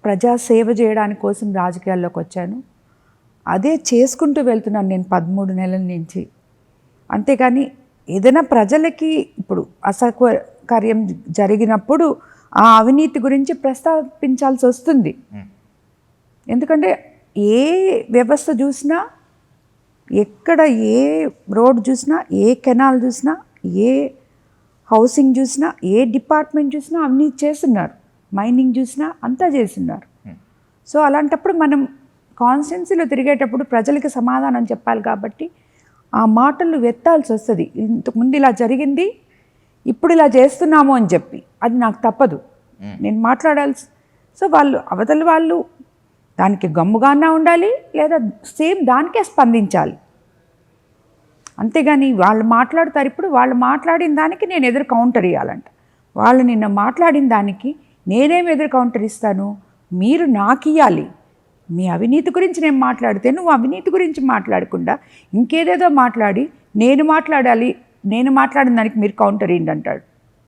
ప్రజా సేవ చేయడానికి కోసం రాజకీయాల్లోకి వచ్చాను. అదే చేసుకుంటూ వెళ్తున్నాను నేను 13 నెలల నుంచి. అంతేగాని ఏదైనా ప్రజలకి ఇప్పుడు అసౌకర్యం జరిగినప్పుడు ఆ అవినీతి గురించి ప్రస్తావించాల్సి వస్తుంది. ఎందుకంటే ఏ వ్యవస్థ చూసినా, ఎక్కడ ఏ రోడ్ చూసినా, ఏ కెనాల్ చూసినా, ఏ హౌసింగ్ చూసినా, ఏ డిపార్ట్మెంట్ చూసినా అవినీతి చేస్తున్నారు. మైనింగ్ చూసినా అంతా చేస్తున్నారు. సో అలాంటప్పుడు మనం కాన్స్టిట్యున్సీలో తిరిగేటప్పుడు ప్రజలకి సమాధానం చెప్పాలి కాబట్టి ఆ మాటలు వెత్తాల్సి వస్తుంది. ఇంతకుముందు ఇలా జరిగింది, ఇప్పుడు ఇలా చేస్తున్నాము అని చెప్పి అది నాకు తప్పదు, నేను మాట్లాడాల్సి. సో వాళ్ళు అవతల వాళ్ళు దానికి గమ్ముగానే ఉండాలి, లేదా సేమ్ దానికే స్పందించాలి. అంతేగాని వాళ్ళు మాట్లాడతారు, ఇప్పుడు వాళ్ళు మాట్లాడిన దానికి నేను ఎదురు కౌంటర్ ఇవ్వాలంట. వాళ్ళు నిన్న మాట్లాడిన దానికి నేనేం ఎదురు కౌంటర్ ఇస్తాను? మీరు నాకు ఇవ్వాలి. మీ అవినీతి గురించి నేను మాట్లాడితే నువ్వు అవినీతి గురించి మాట్లాడకుండా ఇంకేదేదో మాట్లాడి నేను మాట్లాడాలి, నేను మాట్లాడిన దానికి మీరు కౌంటర్ ఏంటి అంటాడు.